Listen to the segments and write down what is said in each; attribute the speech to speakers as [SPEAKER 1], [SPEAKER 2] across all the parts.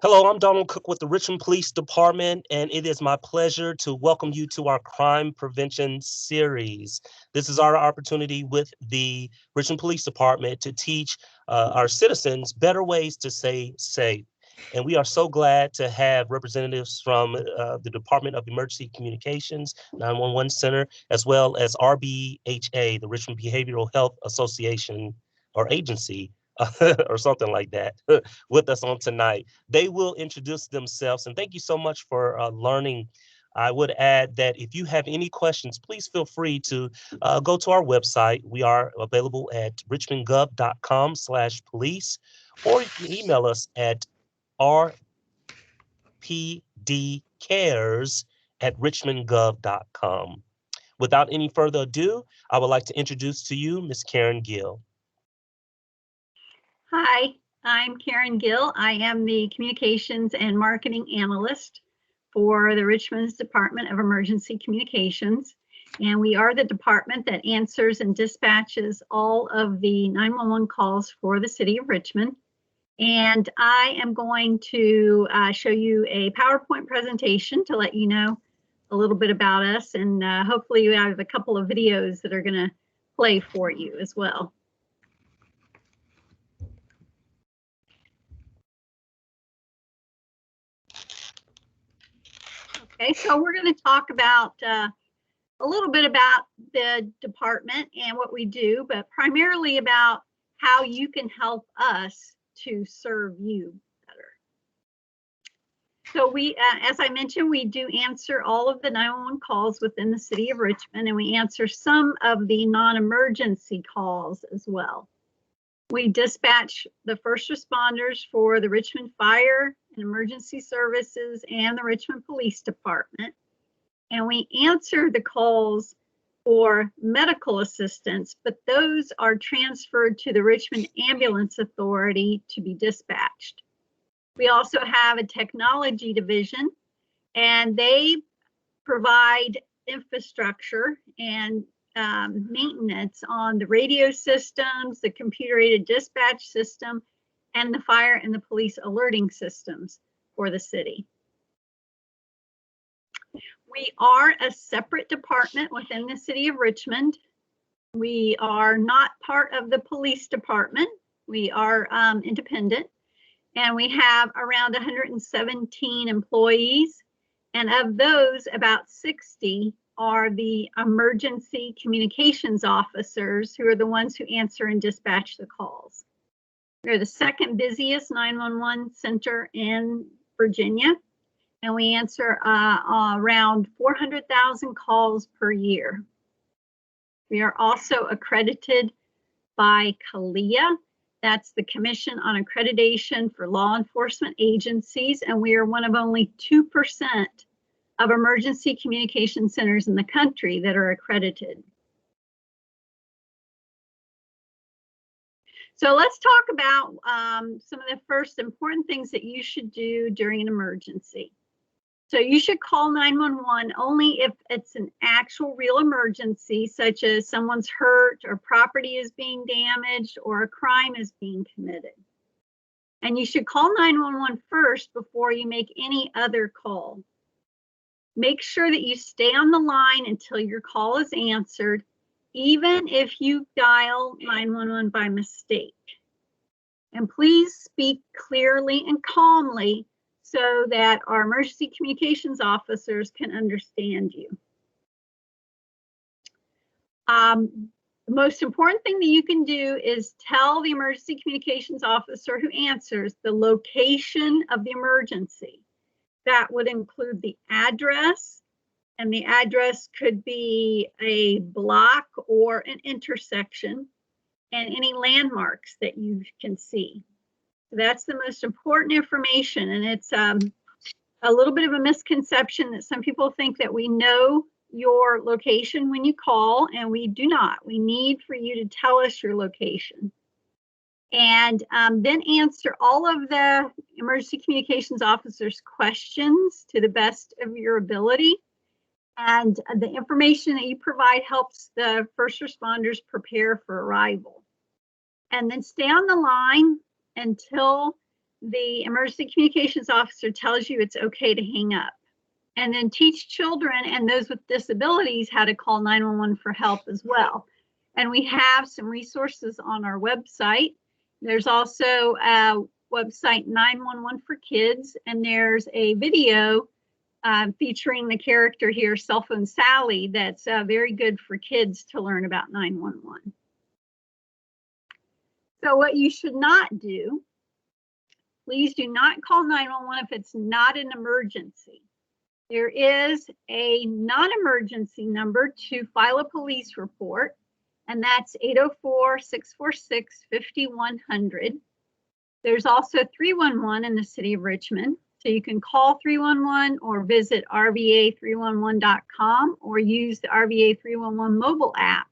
[SPEAKER 1] Hello, I'm Donald Cook with the Richmond Police Department, and it is my pleasure to welcome you to our crime prevention series. This is our opportunity with the Richmond Police Department to teach our citizens better ways to stay safe. And we are so glad to have representatives from the Department of Emergency Communications, 911 Center, as well as RBHA, the Richmond Behavioral Health Association or Agency, or something like that, with us on tonight. They will introduce themselves, and thank you so much for learning. I would add that if you have any questions, please feel free to go to our website. We are available at richmondgov.com/police, or you can email us at rpdcares@richmondgov.com. Without any further ado, I would like to introduce to you Ms. Karen Gill.
[SPEAKER 2] Hi, I'm Karen Gill. I am the Communications and Marketing Analyst for the Richmond's Department of Emergency Communications. And we are the department that answers and dispatches all of the 911 calls for the city of Richmond. And I am going to show you a PowerPoint presentation to let you know a little bit about us. And hopefully you have a couple of videos that are going to play for you as well. Okay, so we're going to talk about a little bit about the department and what we do, but primarily about how you can help us to serve you better. So we, as I mentioned, we do answer all of the 911 calls within the city of Richmond, and we answer some of the non-emergency calls as well. We dispatch the first responders for the Richmond Fire and Emergency Services and the Richmond Police Department. And we answer the calls for medical assistance, but those are transferred to the Richmond Ambulance Authority to be dispatched. We also have a technology division, and they provide infrastructure and maintenance on the radio systems, the computer-aided dispatch system, and the fire and the police alerting systems for the city. We are a separate department within the city of Richmond. We are not part of the police department. We are independent, and we have around 117 employees, and of those, about 60 are the emergency communications officers, who are the ones who answer and dispatch the calls. We're the second busiest 911 center in Virginia, and we answer around 400,000 calls per year. We are also accredited by CALEA. That's the Commission on Accreditation for Law Enforcement Agencies, and we are one of only 2% of emergency communication centers in the country that are accredited. So let's talk about some of the first important things that you should do during an emergency. So you should call 911 only if it's an actual real emergency, such as someone's hurt or property is being damaged or a crime is being committed. And you should call 911 first before you make any other call. Make sure that you stay on the line until your call is answered, even if you dial 911 by mistake. And please speak clearly and calmly so that our emergency communications officers can understand you. The most important thing that you can do is tell the emergency communications officer who answers the location of the emergency. That would include the address, and the address could be a block or an intersection, and any landmarks that you can see. That's the most important information, and it's a little bit of a misconception that some people think that we know your location when you call, and we do not. We need for you to tell us your location. And then answer all of the emergency communications officers' questions to the best of your ability. And the information that you provide helps the first responders prepare for arrival. And then stay on the line until the emergency communications officer tells you it's okay to hang up. And then teach children and those with disabilities how to call 911 for help as well. And we have some resources on our website. There's also a website 911 for Kids, and there's a video featuring the character here, Cell Phone Sally, that's very good for kids to learn about 911. So what you should not do, please do not call 911 if it's not an emergency. There is a non-emergency number to file a police report, and that's 804-646-5100. There's also 311 in the city of Richmond. So you can call 311 or visit rva311.com or use the RVA 311 mobile app.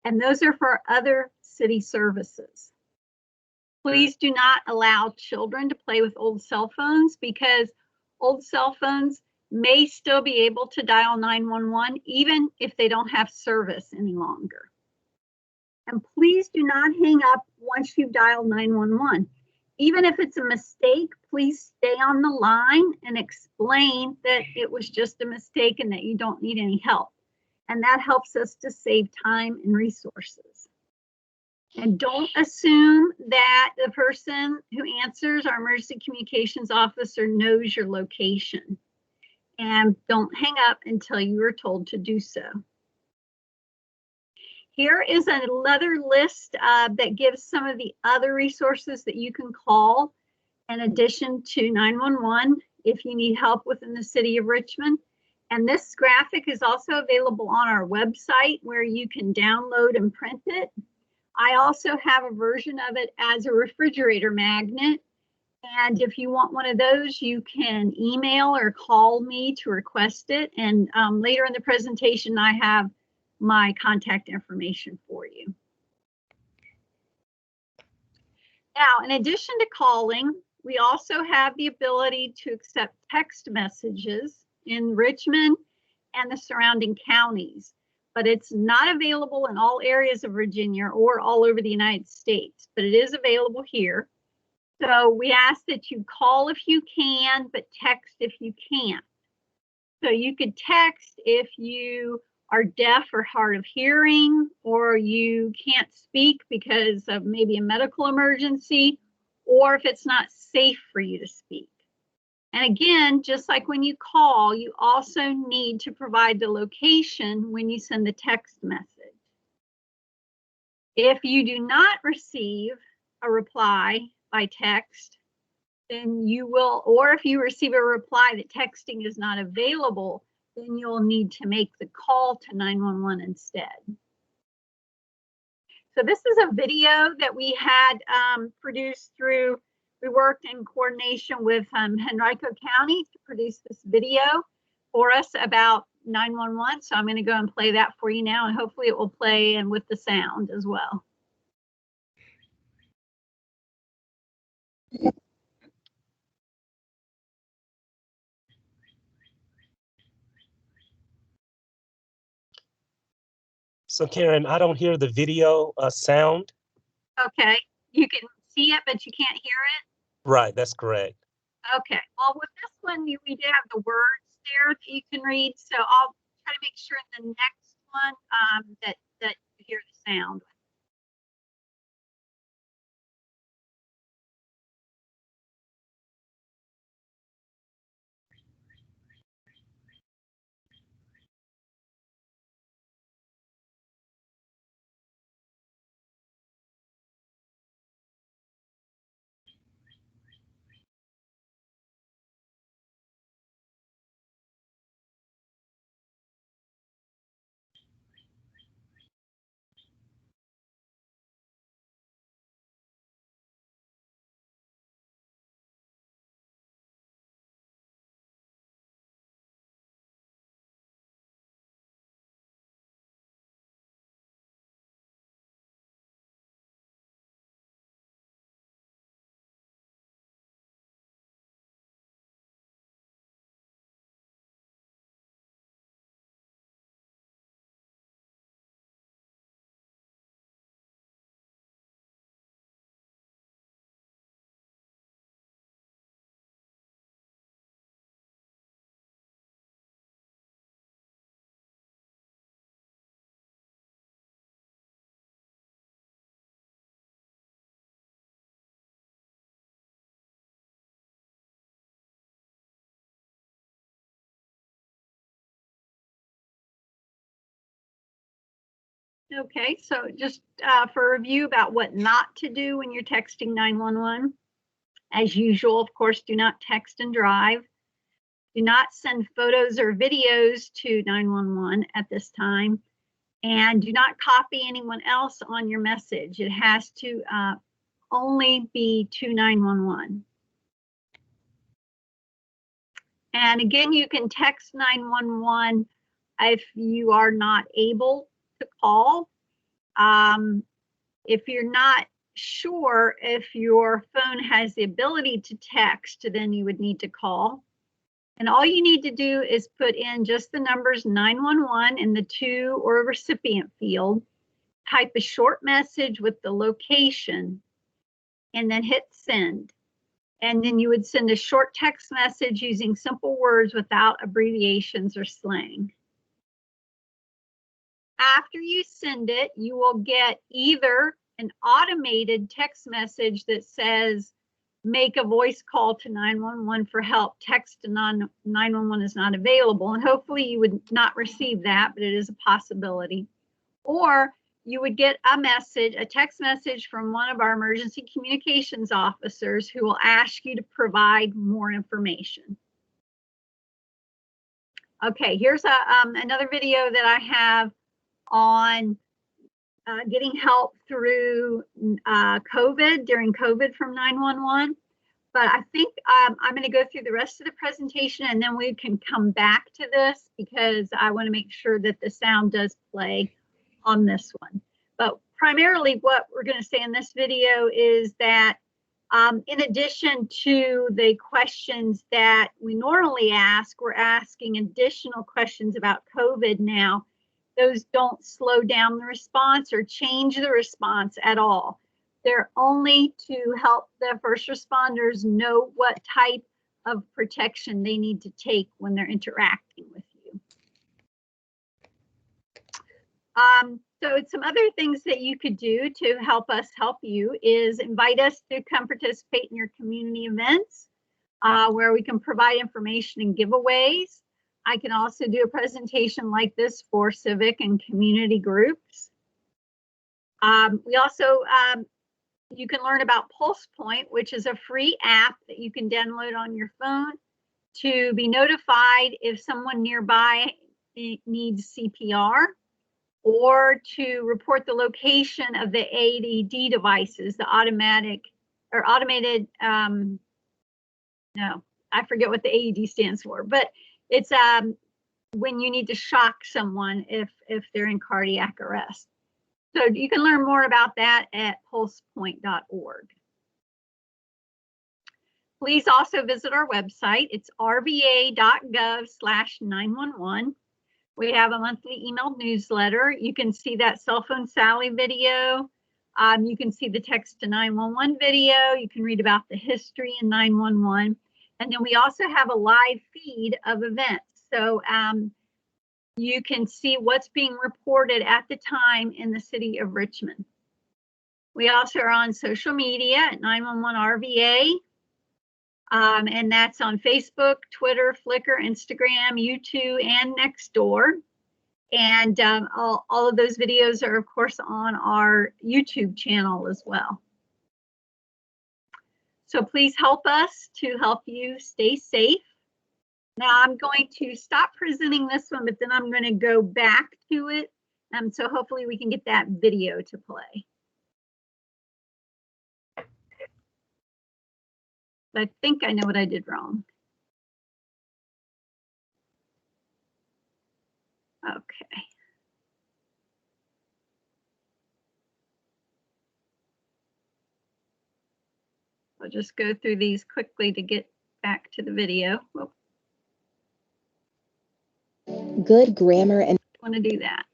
[SPEAKER 2] And those are for other city services. Please do not allow children to play with old cell phones, because old cell phones may still be able to dial 911 even if they don't have service any longer. And please do not hang up once you've dialed 911. Even if it's a mistake, please stay on the line and explain that it was just a mistake and that you don't need any help. And that helps us to save time and resources. And don't assume that the person who answers, our emergency communications officer, knows your location. And don't hang up until you are told to do so. Here is another list that gives some of the other resources that you can call in addition to 911 if you need help within the city of Richmond. And this graphic is also available on our website where you can download and print it. I also have a version of it as a refrigerator magnet. And if you want one of those, you can email or call me to request it. And later in the presentation, I have my contact information for you. Now, in addition to calling, we also have the ability to accept text messages in Richmond and the surrounding counties, but it's not available in all areas of Virginia or all over the United States, but it is available here. So we ask that you call if you can, but text if you can't. So you could text if you are deaf or hard of hearing, or you can't speak because of maybe a medical emergency, or if it's not safe for you to speak. And again, just like when you call, you also need to provide the location when you send the text message. If you do not receive a reply by text, then you will, or if you receive a reply that texting is not available, then you'll need to make the call to 911 instead. So this is a video that we had produced through, we worked in coordination with Henrico County to produce this video for us about 911. So I'm going to go and play that for you now, and hopefully it will play and with the sound as well.
[SPEAKER 1] So Karen, I don't hear the video sound.
[SPEAKER 2] Okay, you can see it, but you can't hear it?
[SPEAKER 1] Right, that's correct.
[SPEAKER 2] Okay, well, with this one, we do have the words there that you can read. So I'll try to make sure in the next one that you hear the sound. Okay, so just for review about what not to do when you're texting 911. As usual, of course, do not text and drive. Do not send photos or videos to 911 at this time. And do not copy anyone else on your message. It has to only be to 911. And again, you can text 911 if you are not able to call. If you're not sure if your phone has the ability to text, then you would need to call. And all you need to do is put in just the numbers 911 in the to or recipient field, type a short message with the location, and then hit send. And then you would send a short text message using simple words without abbreviations or slang. After you send it, you will get either an automated text message that says, make a voice call to 911 for help. Text to 911 is not available. And hopefully you would not receive that, but it is a possibility. Or you would get a message, a text message from one of our emergency communications officers who will ask you to provide more information. Okay, here's another video that I have on getting help through COVID, during COVID from 911. But I think I'm going to go through the rest of the presentation and then we can come back to this because I want to make sure that the sound does play on this one. But primarily what we're going to say in this video is that in addition to the questions that we normally ask, we're asking additional questions about COVID now. Those don't slow down the response or change the response at all. They're only to help the first responders know what type of protection they need to take when they're interacting with you. So some other things that you could do to help us help you is invite us to come participate in your community events where we can provide information and giveaways. I can also do a presentation like this for civic and community groups. We also, you can learn about Pulse Point, which is a free app that you can download on your phone to be notified if someone nearby needs CPR, or to report the location of the AED devices, the automated, no, I forget what the AED stands for, but it's when you need to shock someone if they're in cardiac arrest. So you can learn more about that at pulsepoint.org. Please also visit our website. It's rva.gov/911. We have a monthly email newsletter. You can see that Cell Phone Sally video. You can see the text to 911 video. You can read about the history in 911. And then we also have a live feed of events. So you can see what's being reported at the time in the city of Richmond. We also are on social media at 911 RVA. And that's on Facebook, Twitter, Flickr, Instagram, YouTube, and Nextdoor. And all of those videos are, of course, on our YouTube channel as well. So please help us to help you stay safe. Now I'm going to stop presenting this one, but then I'm going to go back to it. So hopefully we can get that video to play. I think I know what I did wrong. Okay. I'll just go through these quickly to get back to the video. Whoop.
[SPEAKER 3] Good grammar and
[SPEAKER 2] I want to do that.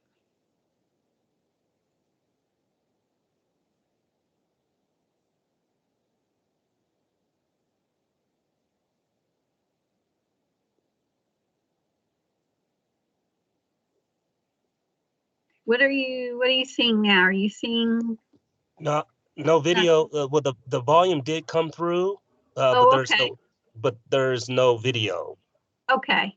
[SPEAKER 2] What are you seeing now? Are you seeing?
[SPEAKER 1] No video. Well, the volume did come through,
[SPEAKER 2] Oh, okay.
[SPEAKER 1] but there's no video.
[SPEAKER 2] Okay.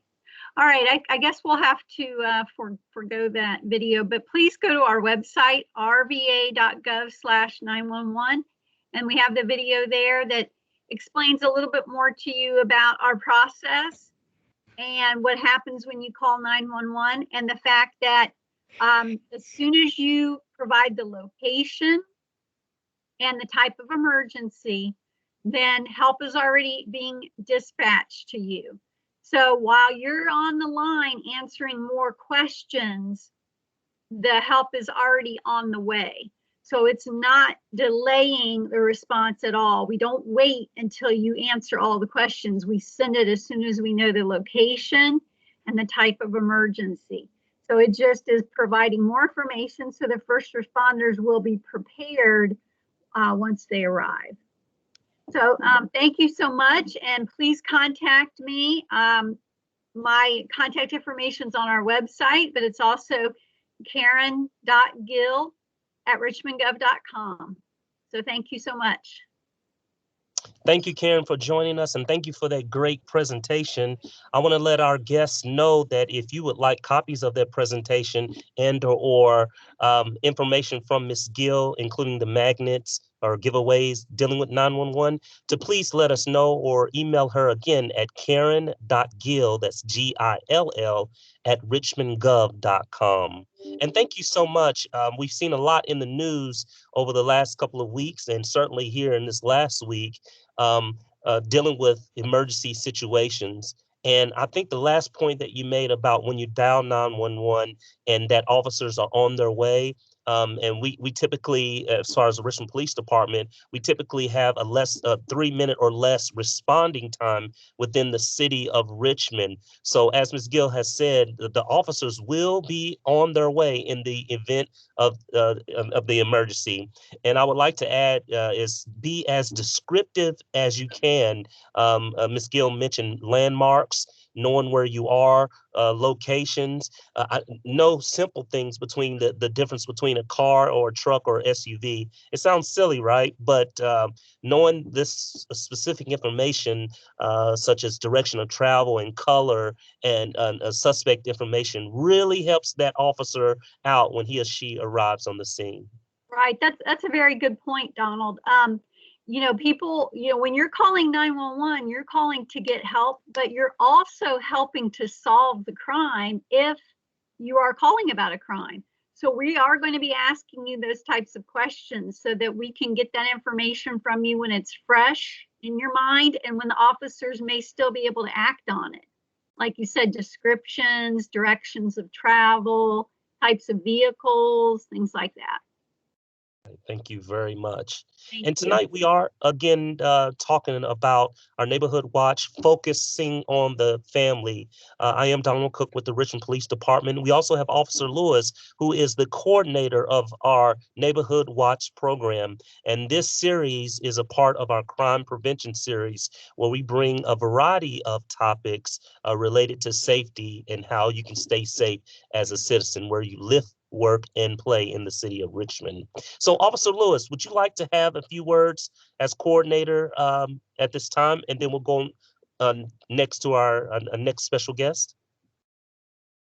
[SPEAKER 2] All right, I guess we'll have to forgo that video, but please go to our website, rva.gov/911, and we have the video there that explains a little bit more to you about our process and what happens when you call 911, and the fact that as soon as you provide the location and the type of emergency, then help is already being dispatched to you. So while you're on the line answering more questions, the help is already on the way. So it's not delaying the response at all. We don't wait until you answer all the questions. We send it as soon as we know the location and the type of emergency. So it just is providing more information so the first responders will be prepared once they arrive. So thank you so much, and please contact me. My contact information is on our website, but it's also karen.gill@richmondgov.com. So thank you so much.
[SPEAKER 1] Thank you, Karen, for joining us, and thank you for that great presentation. I want to let our guests know that if you would like copies of that presentation and or information from Ms. Gill, including the magnets or giveaways dealing with 911, to please let us know or email her again at karen.gill, that's GILL, @richmondgov.com. And thank you so much. We've seen a lot in the news over the last couple of weeks, and certainly here in this last week, dealing with emergency situations. And I think the last point that you made about when you dial 911 and that officers are on their way, and we typically, as far as the Richmond Police Department, we typically have a 3-minute or less responding time within the city of Richmond. So as Ms. Gill has said, the officers will be on their way in the event of the emergency. And I would like to add is be as descriptive as you can. Ms. Gill mentioned landmarks, knowing where you are, locations. I know simple things between the difference between a car or a truck or SUV. It sounds silly, right? But knowing this specific information, such as direction of travel and color and suspect information, really helps that officer out when he or she arrives on the scene.
[SPEAKER 2] Right, that's a very good point, Donald. You know, people, when you're calling 911, you're calling to get help, but you're also helping to solve the crime if you are calling about a crime. So we are going to be asking you those types of questions so that we can get that information from you when it's fresh in your mind and when the officers may still be able to act on it. Like you said, descriptions, directions of travel, types of vehicles, things like that.
[SPEAKER 1] Thank you very much.
[SPEAKER 2] Thank
[SPEAKER 1] And
[SPEAKER 2] you.
[SPEAKER 1] tonight we are again talking about our neighborhood watch, focusing on the family. I am Donald Cook with the Richmond Police Department. We also have Officer Lewis, who is the coordinator of our neighborhood watch program. And this series is a part of our crime prevention series, where we bring a variety of topics related to safety and how you can stay safe as a citizen where you live, work, and play in the city of Richmond. So, Officer Lewis, would you like to have a few words as coordinator at this time, and then we'll go next to our next special guest?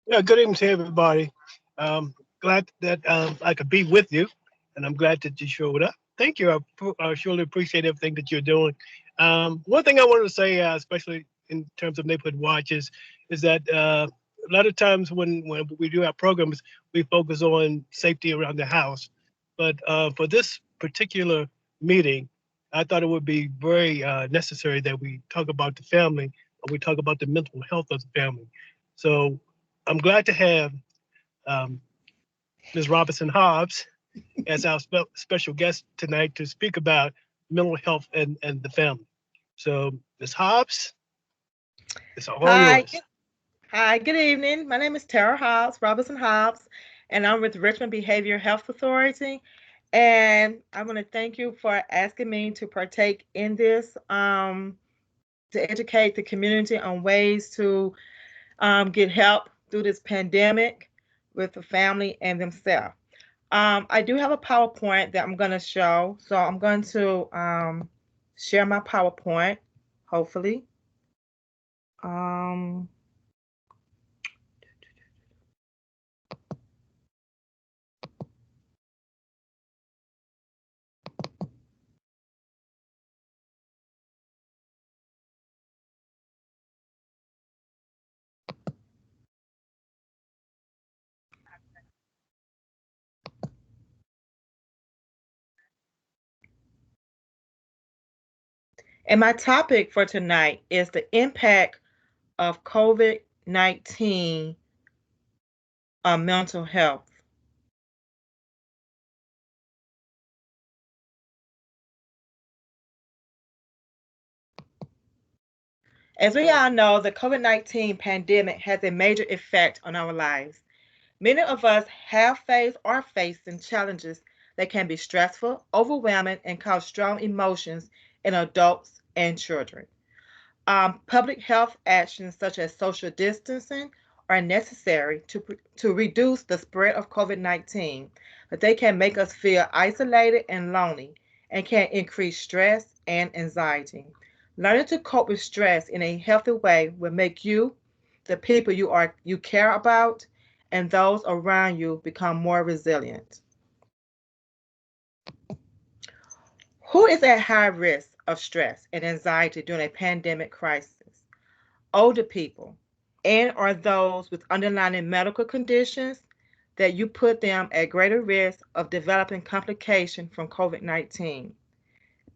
[SPEAKER 4] Yeah, good evening to everybody. Glad that I could be with you, and I'm glad that you showed up. Thank you. I surely appreciate everything that you're doing. One thing I wanted to say, especially in terms of neighborhood watches, is that a lot of times when we do our programs, we focus on safety around the house. But for this particular meeting, I thought it would be very necessary that we talk about the family, and we talk about the mental health of the family. So I'm glad to have Ms. Robinson Hobbs as our special guest tonight to speak about mental health and the family. So, Ms. Hobbs, it's all yours.
[SPEAKER 5] Hi, good evening. My name is Tara Hobbs, Robinson Hobbs, and I'm with Richmond Behavioral Health Authority. And I want to thank you for asking me to partake in this, to educate the community on ways to get help through this pandemic with the family and themselves. I do have a PowerPoint that I'm going to show. So I'm going to share my PowerPoint, hopefully. And my topic for tonight is the impact of COVID-19 on mental health. As we all know, the COVID-19 pandemic has a major effect on our lives. Many of us have faced or are facing challenges that can be stressful, overwhelming, and cause strong emotions in adults and children. Public health actions such as social distancing are necessary to reduce the spread of COVID-19, but they can make us feel isolated and lonely and can increase stress and anxiety. Learning to cope with stress in a healthy way will make you, the people you care about, and those around you become more resilient. Who is at high risk of stress and anxiety during a pandemic crisis? Older people, and or those with underlying medical conditions that you put them at greater risk of developing complications from COVID-19.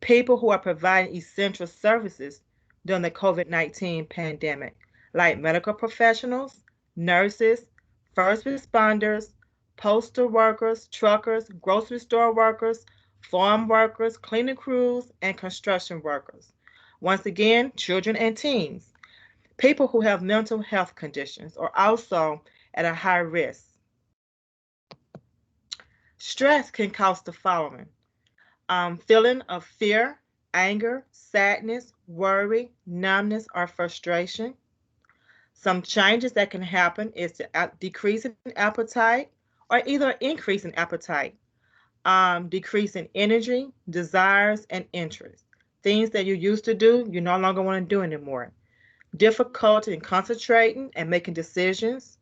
[SPEAKER 5] People who are providing essential services during the COVID-19 pandemic, like medical professionals, nurses, first responders, postal workers, truckers, grocery store workers, farm workers, cleaning crews, and construction workers. Once again, children and teens. People who have mental health conditions are also at a high risk. Stress can cause the following: feeling of fear, anger, sadness, worry, numbness, or frustration. Some changes that can happen is the decrease in appetite or either increase in appetite, decrease in energy, desires, and interests. Things that you used to do, you no longer want to do anymore. Difficulty in concentrating and making decisions,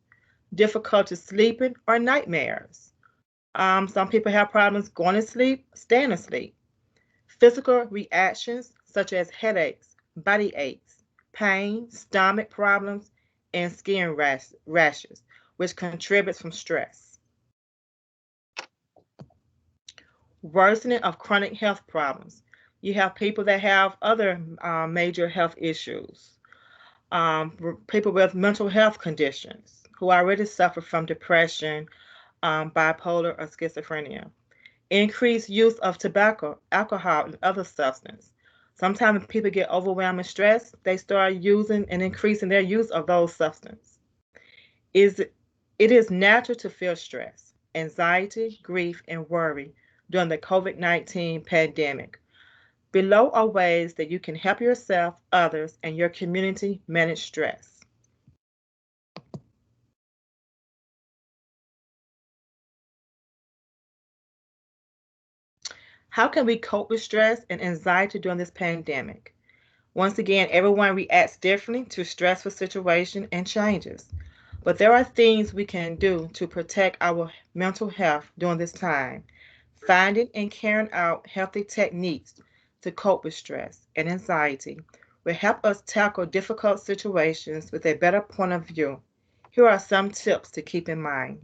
[SPEAKER 5] difficulty sleeping, or nightmares. Some people have problems going to sleep, staying asleep. Physical reactions such as headaches, body aches, pain, stomach problems, and skin rashes, which contributes from stress. Worsening of chronic health problems. You have people that have other major health issues, people with mental health conditions who already suffer from depression, bipolar, or schizophrenia. Increased use of tobacco, alcohol, and other substances. Sometimes when people get overwhelmed and stressed, they start using and increasing their use of those substances. It is natural to feel stress, anxiety, grief, and worry during the COVID-19 pandemic. Below are ways that you can help yourself, others, and your community manage stress. How can we cope with stress and anxiety during this pandemic? Once again, everyone reacts differently to stressful situations and changes. But there are things we can do to protect our mental health during this time. Finding and carrying out healthy techniques to cope with stress and anxiety will help us tackle difficult situations with a better point of view. Here are some tips to keep in mind.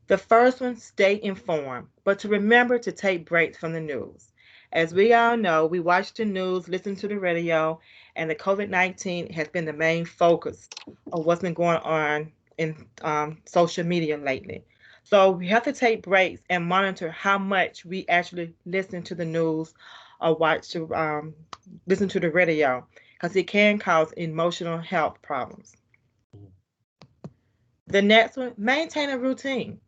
[SPEAKER 5] The first one, stay informed, but to remember to take breaks from the news. As we all know, we watch the news, listen to the radio, and the COVID-19 has been the main focus of what's been going on in social media lately. So we have to take breaks and monitor how much we actually listen to the news or listen to the radio, because it can cause emotional health problems. The next one, maintain a routine.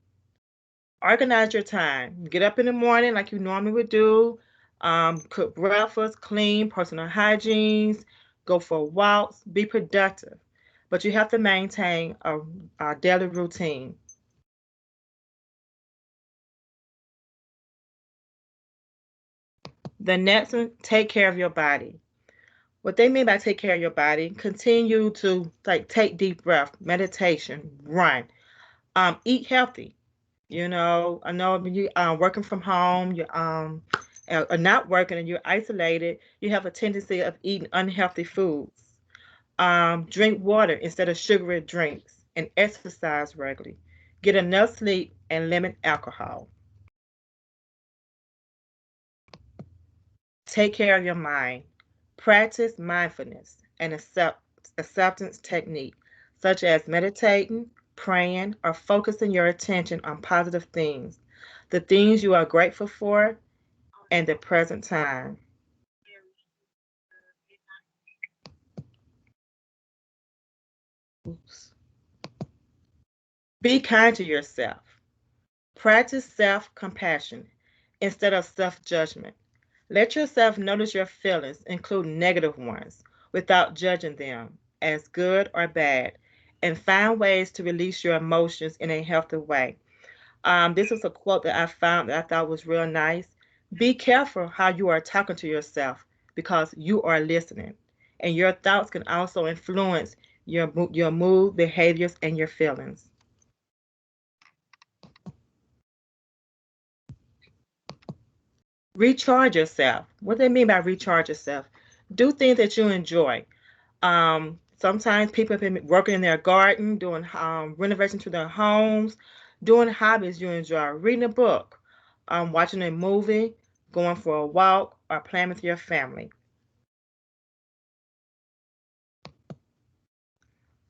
[SPEAKER 5] Organize your time. Get up in the morning like you normally would do. Cook breakfast, clean, personal hygiene, go for walks, be productive. But you have to maintain a daily routine. The next one, take care of your body. What they mean by take care of your body, continue to take deep breath, meditation, run, eat healthy. I know when you working from home, you are not working and you're isolated, you have a tendency of eating unhealthy foods. Drink water instead of sugary drinks and exercise regularly. Get enough sleep and limit alcohol. Take care of your mind. Practice mindfulness and acceptance technique, such as meditating, praying, or focusing your attention on positive things, the things you are grateful for, and the present time. Oops. Be kind to yourself. Practice self compassion instead of self judgment. Let yourself notice your feelings, including negative ones, without judging them as good or bad, and find ways to release your emotions in a healthy way. This was a quote that I found that I thought was real nice. Be careful how you are talking to yourself because you are listening, and your thoughts can also influence your mood, behaviors, and your feelings. Recharge yourself. What do they mean by recharge yourself? Do things that you enjoy. Sometimes people have been working in their garden, doing renovation to their homes, doing hobbies you enjoy, reading a book, watching a movie, going for a walk, or playing with your family.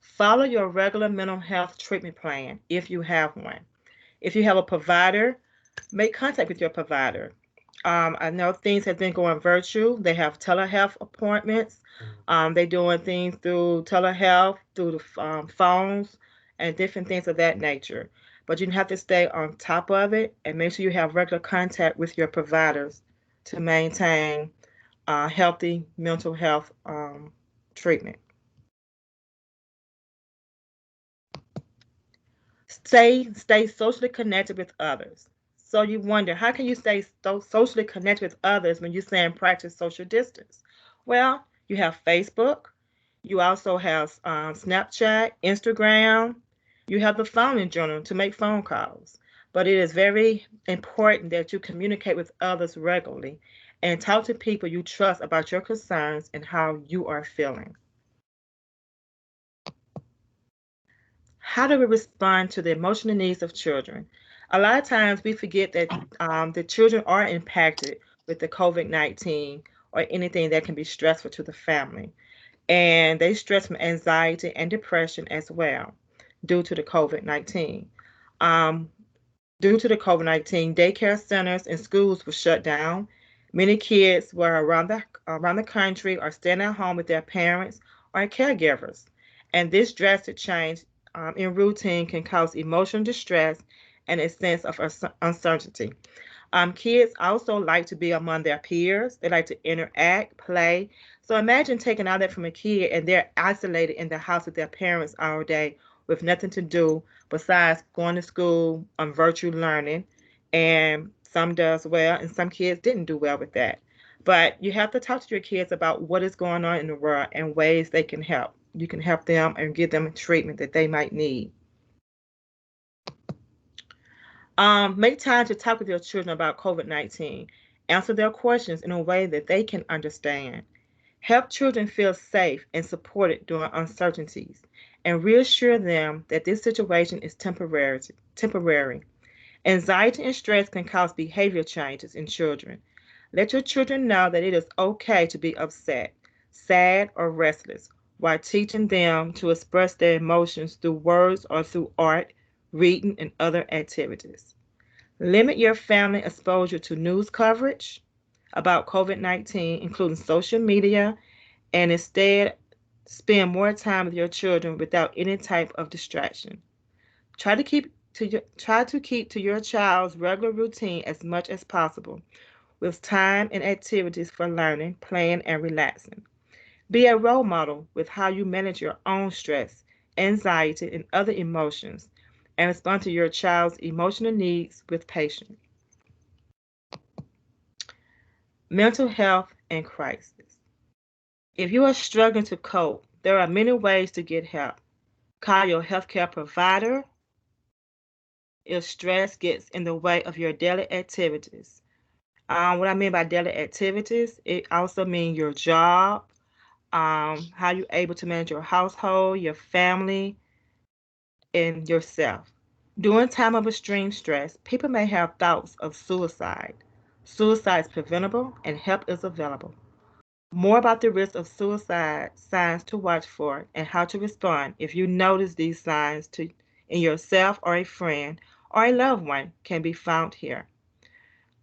[SPEAKER 5] Follow your regular mental health treatment plan if you have one. If you have a provider, make contact with your provider. I know things have been going virtual. They have telehealth appointments. They're doing things through telehealth, through the phones, and different things of that nature. But you have to stay on top of it and make sure you have regular contact with your providers to maintain healthy mental health treatment. Stay socially connected with others. So you wonder, how can you stay socially connected with others when you're saying practice social distance? Well, you have Facebook. You also have Snapchat, Instagram. You have the phone in general to make phone calls. But it is very important that you communicate with others regularly and talk to people you trust about your concerns and how you are feeling. How do we respond to the emotional needs of children? A lot of times we forget that the children are impacted with the COVID-19 or anything that can be stressful to the family. And they stress from anxiety and depression as well due to the COVID-19. Um, Due to the COVID-19, daycare centers and schools were shut down. Many kids were around the country or staying at home with their parents or caregivers. And this drastic change in routine can cause emotional distress and a sense of uncertainty. Kids also like to be among their peers. They like to interact, play. So imagine taking all that from a kid and they're isolated in the house with their parents all day with nothing to do besides going to school on virtual learning. And some does well, and some kids didn't do well with that. But you have to talk to your kids about what is going on in the world and ways they can help. You can help them and give them treatment that they might need. Make time to talk with your children about COVID-19. Answer their questions in a way that they can understand. Help children feel safe and supported during uncertainties, and reassure them that this situation is temporary. Anxiety and stress can cause behavior changes in children. Let your children know that it is okay to be upset, sad, or restless, while teaching them to express their emotions through words or through art, reading, and other activities. Limit your family exposure to news coverage about COVID-19, including social media, and instead spend more time with your children without any type of distraction. Try to keep to your child's regular routine as much as possible, with time and activities for learning, playing, and relaxing. Be a role model with how you manage your own stress, anxiety, and other emotions, and respond to your child's emotional needs with patience. Mental health and crisis. If you are struggling to cope, there are many ways to get help. Call your healthcare provider if stress gets in the way of your daily activities. What I mean by daily activities, it also means your job, how you're able to manage your household, your family, and yourself. During time of extreme stress, people may have thoughts of suicide. Suicide is preventable and help is available. More about the risk of suicide, signs to watch for, and how to respond if you notice these signs in yourself or a friend or a loved one can be found here.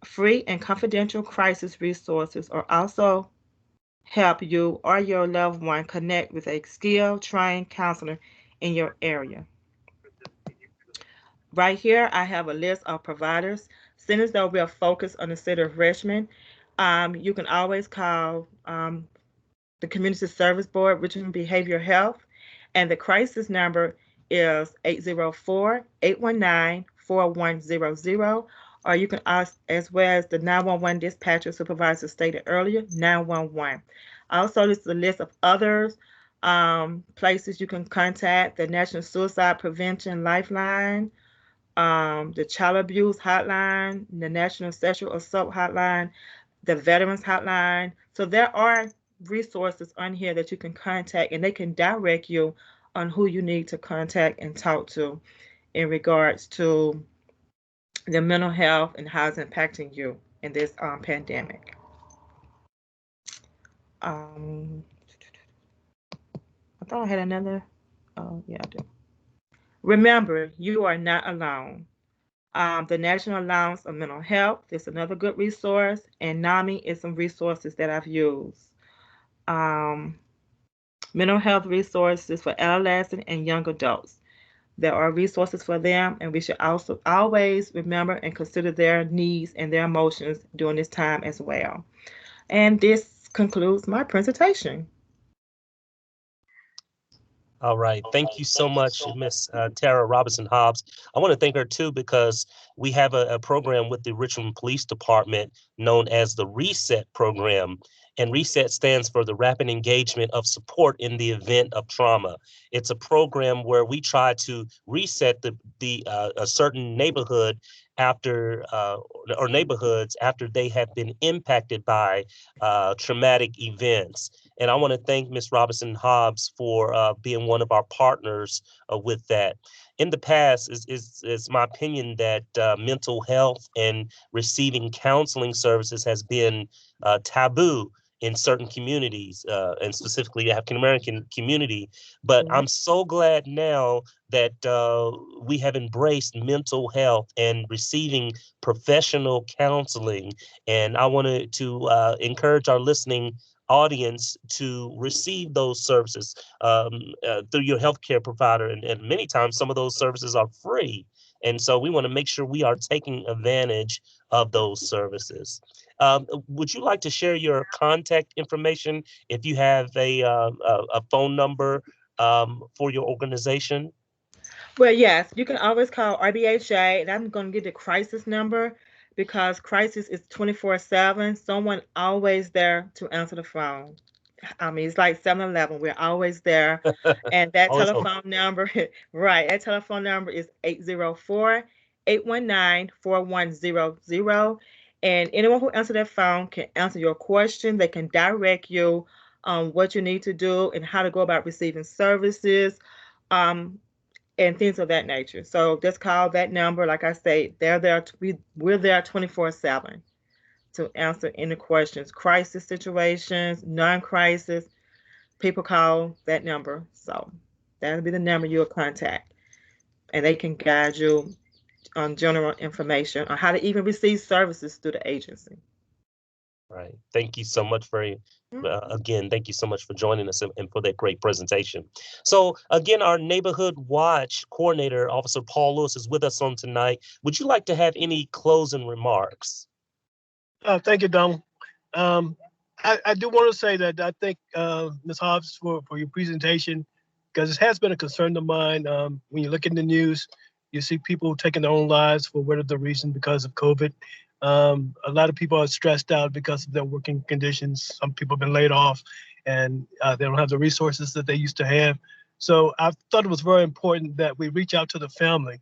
[SPEAKER 5] Free and confidential crisis resources are also help you or your loved one connect with a skilled, trained counselor in your area. Right here, I have a list of providers. Seeing as though we are focused on the city of Richmond, you can always call the Community Service Board, Richmond Behavioral Health, and the crisis number is 804-819-4100, or you can ask as well as the 911 dispatcher supervisor stated earlier, 911. Also, this is a list of others places you can contact: the National Suicide Prevention Lifeline, the Child Abuse Hotline, the National Sexual Assault Hotline, the Veterans Hotline. So there are resources on here that you can contact, and they can direct you on who you need to contact and talk to in regards to the mental health and how it's impacting you in this pandemic. Um, I thought I had another. Oh, yeah, I do. Remember, you are not alone. The National Alliance of Mental Health is another good resource, and NAMI is some resources that I've used. Um, Mental health resources for adolescents and young adults. There are resources for them, and we should also always remember and consider their needs and their emotions during this time as well. And this concludes my presentation.
[SPEAKER 1] All right. Thank you so much, Miss Tara Robinson Hobbs. I want to thank her too because we have a program with the Richmond Police Department known as the RESET program. And RESET stands for the Rapid Engagement of Support in the Event of Trauma. It's a program where we try to reset a certain neighborhood after or neighborhoods after they have been impacted by traumatic events. And I want to thank Ms. Robinson Hobbs for being one of our partners with that. In the past, is my opinion that mental health and receiving counseling services has been taboo in certain communities, and specifically the African American community. But I'm so glad now that we have embraced mental health and receiving professional counseling. And I wanted to encourage our listening audience to receive those services through your healthcare provider. And many times some of those services are free. And so we want to make sure we are taking advantage of those services. Would you like to share your contact information if you have a phone number for your organization?
[SPEAKER 5] Well, yes, you can always call RBHA, and I'm going to give the crisis number because crisis is 24/7. Someone always there to answer the phone. I mean, it's like 7-Eleven. We're always there. And that
[SPEAKER 1] Always hope.
[SPEAKER 5] telephone number, right, that telephone number is 804-819-4100. And anyone who answers that phone can answer your question. They can direct you on what you need to do and how to go about receiving services. And things of that nature. So just call that number. Like I say, they're there. We're there 24/7 to answer any questions, crisis situations, non-crisis. People call that number. So that'll be the number you'll contact, and they can guide you on general information on how to even receive services through the agency.
[SPEAKER 1] Right. Thank you so much for again, thank you so much for joining us and for that great presentation. So again, our neighborhood watch coordinator, Officer Paul Lewis, is with us on tonight. Would you like to have any closing remarks?
[SPEAKER 4] Thank you, Donald. I do want to say that I thank Ms. Hobbs for your presentation, because it has been a concern of mine. When you look in the news, you see people taking their own lives for whatever reason because of COVID. A lot of people are stressed out because of their working conditions. Some people have been laid off, and they don't have the resources that they used to have. So I thought it was very important that we reach out to the family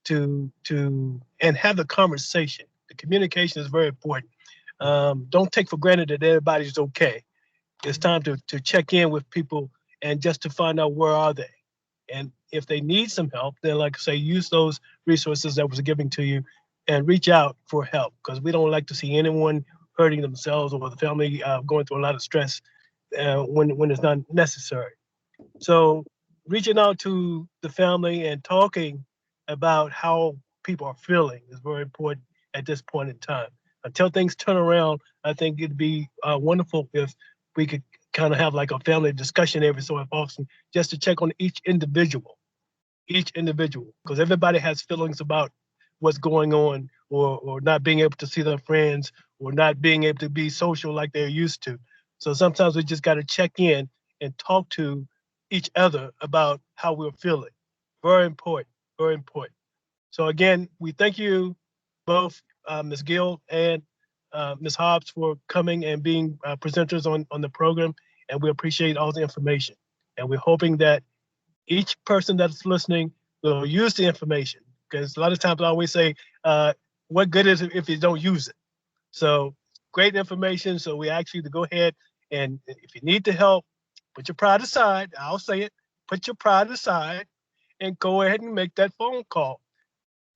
[SPEAKER 4] to and have the conversation. The communication is very important. Don't take for granted that everybody's okay. It's time to check in with people and just to find out where are they. And if they need some help, then like I say, use those resources that was given to you and reach out for help, because we don't like to see anyone hurting themselves or the family going through a lot of stress when it's not necessary. So reaching out to the family and talking about how people are feeling is very important at this point in time. Until things turn around, I think it'd be wonderful if we could kind of have like a family discussion every so often, just to check on each individual, because everybody has feelings about what's going on, or not being able to see their friends, or not being able to be social like they're used to. So sometimes we just got to check in and talk to each other about how we're feeling. Very important, very important. So again, we thank you both, Ms. Gill and Ms. Hobbs, for coming and being presenters on the program, and we appreciate all the information. And we're hoping that each person that's listening will use the information, because a lot of times I always say, what good is it if you don't use it? So great information. So we ask you to go ahead, and if you need the help, put your pride aside. I'll say it, put your pride aside and go ahead and make that phone call.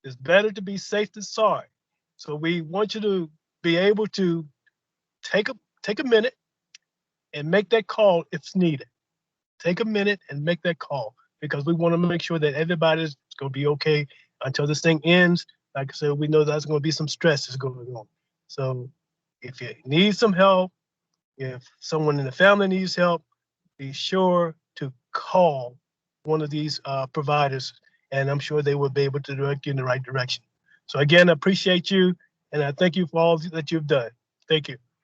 [SPEAKER 4] It's better to be safe than sorry. So we want you to be able to take a take a minute and make that call if needed. Take a minute and make that call, because we want to make sure that everybody's going to be okay until this thing ends. Like I said, we know there's going to be some stress that's going on. So if you need some help, if someone in the family needs help, be sure to call one of these providers, and I'm sure they will be able to direct you in the right direction. So again, I appreciate you, and I thank you for all that you've done. Thank you.